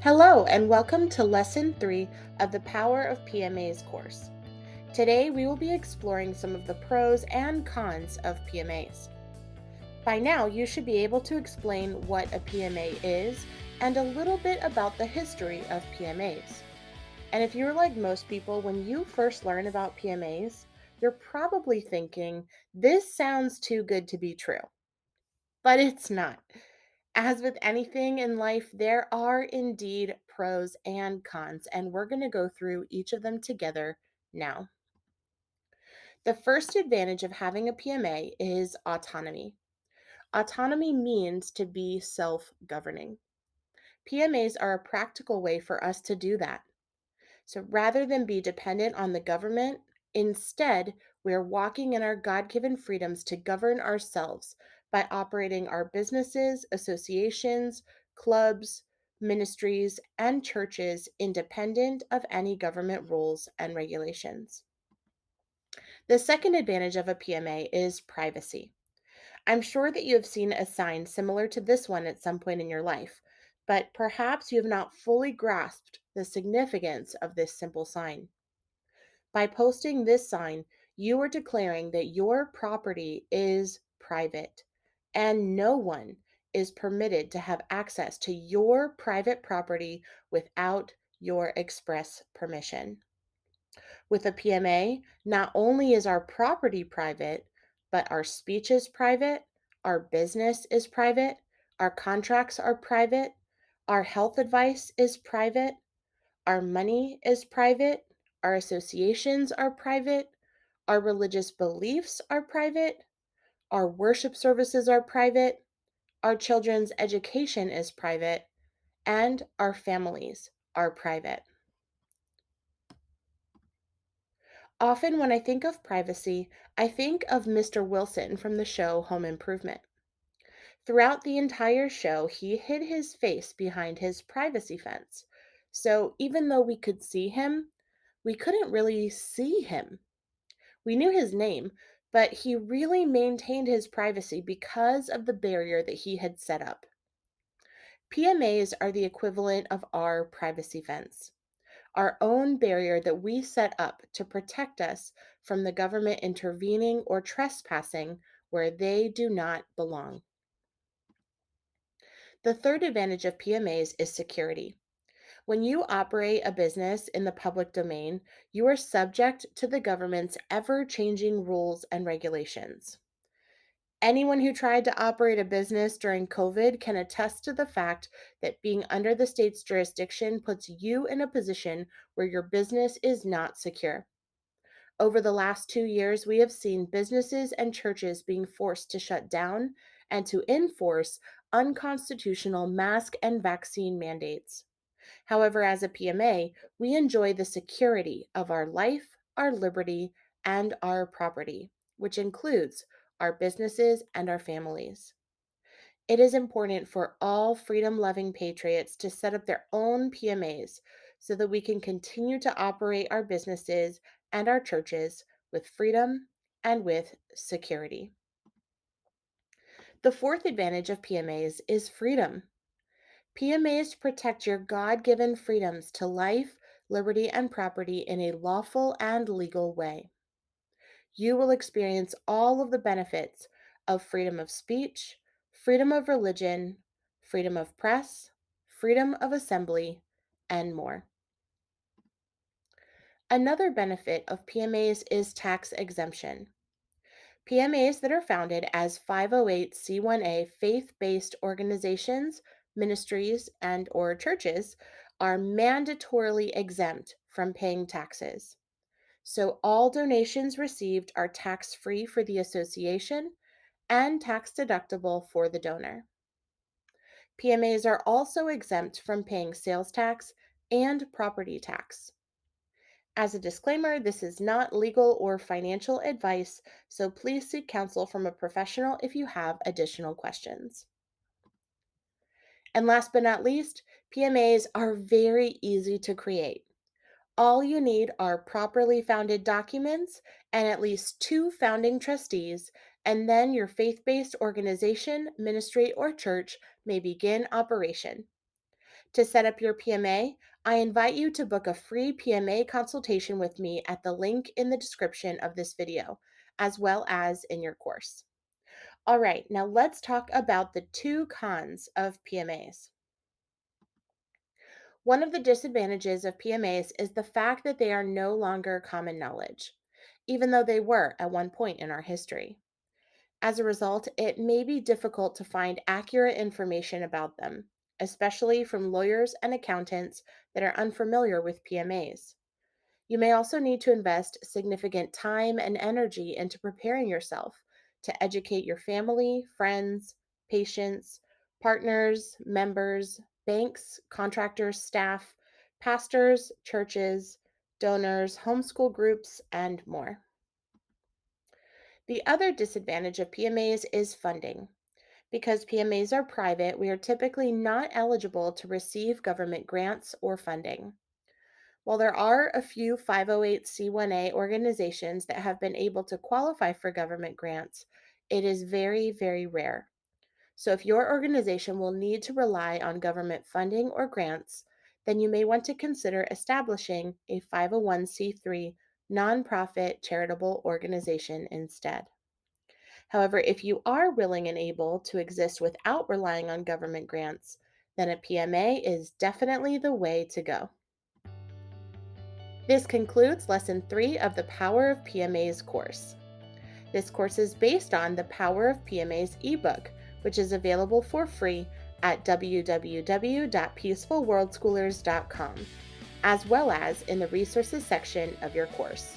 Hello, and welcome to Lesson 3 of the Power of PMAs course. Today, we will be exploring some of the pros and cons of PMAs. By now, you should be able to explain what a PMA is and a little bit about the history of PMAs. And if you're like most people, when you first learn about PMAs, you're probably thinking, this sounds too good to be true. But it's not. As with anything in life, there are indeed pros and cons, and we're going to go through each of them together now. The first advantage of having a PMA is autonomy. Autonomy means to be self governing. PMAs are a practical way for us to do that. So rather than be dependent on the government, instead, we're walking in our God given freedoms to govern ourselves by operating our businesses, associations, clubs, ministries, and churches independent of any government rules and regulations. The second advantage of a PMA is privacy. I'm sure that you have seen a sign similar to this one at some point in your life, but perhaps you have not fully grasped the significance of this simple sign. By posting this sign, you are declaring that your property is private and no one is permitted to have access to your private property without your express permission. With a PMA, not only is our property private, but our speech is private, our business is private, our contracts are private, our health advice is private, our money is private, our associations are private, our religious beliefs are private, our worship services are private, our children's education is private, and our families are private. Often, when I think of privacy, I think of Mr. Wilson from the show Home Improvement. Throughout the entire show, he hid his face behind his privacy fence. So even though we could see him, we couldn't really see him. We knew his name, but he really maintained his privacy because of the barrier that he had set up. PMAs are the equivalent of our privacy fence, our own barrier that we set up to protect us from the government intervening or trespassing where they do not belong. The third advantage of PMAs is security. When you operate a business in the public domain, you are subject to the government's ever changing rules and regulations. Anyone who tried to operate a business during COVID can attest to the fact that being under the state's jurisdiction puts you in a position where your business is not secure. Over the last 2 years, we have seen businesses and churches being forced to shut down and to enforce unconstitutional mask and vaccine mandates. However, as a PMA, we enjoy the security of our life, our liberty, and our property, which includes our businesses and our families. It is important for all freedom loving patriots to set up their own PMAs so that we can continue to operate our businesses and our churches with freedom and with security. The fourth advantage of PMAs is freedom. PMAs protect your God given freedoms to life, liberty, and property in a lawful and legal way. You will experience all of the benefits of freedom of speech, freedom of religion, freedom of press, freedom of assembly, and more. Another benefit of PMAs is tax exemption. PMAs that are founded as 508c1a faith-based organizations, ministries, and or churches are mandatorily exempt from paying taxes. So all donations received are tax-free for the association and tax-deductible for the donor. PMAs are also exempt from paying sales tax and property tax. As a disclaimer, this is not legal or financial advice, so please seek counsel from a professional if you have additional questions. And last but not least, PMAs are very easy to create. All you need are properly founded documents and at least 2 founding trustees, and then your faith based organization, ministry, or church may begin operation. To set up your PMA, I invite you to book a free PMA consultation with me at the link in the description of this video, as well as in your course. All right, now let's talk about the two cons of PMAs. One of the disadvantages of PMAs is the fact that they are no longer common knowledge, even though they were at one point in our history. As a result, it may be difficult to find accurate information about them, especially from lawyers and accountants that are unfamiliar with PMAs. You may also need to invest significant time and energy into preparing yourself to educate your family, friends, patients, partners, members, banks, contractors, staff, pastors, churches, donors, homeschool groups, and more. The other disadvantage of PMAs is funding. Because PMAs are private, we are typically not eligible to receive government grants or funding. While there are a few 508c1a organizations that have been able to qualify for government grants, it is very, very rare. So if your organization will need to rely on government funding or grants, then you may want to consider establishing a 501c3 nonprofit charitable organization instead. However, if you are willing and able to exist without relying on government grants, then a PMA is definitely the way to go. This concludes Lesson 3 of the Power of PMAs course. This course is based on the Power of PMAs ebook, which is available for free at www.peacefulworldschoolers.com, as well as in the resources section of your course.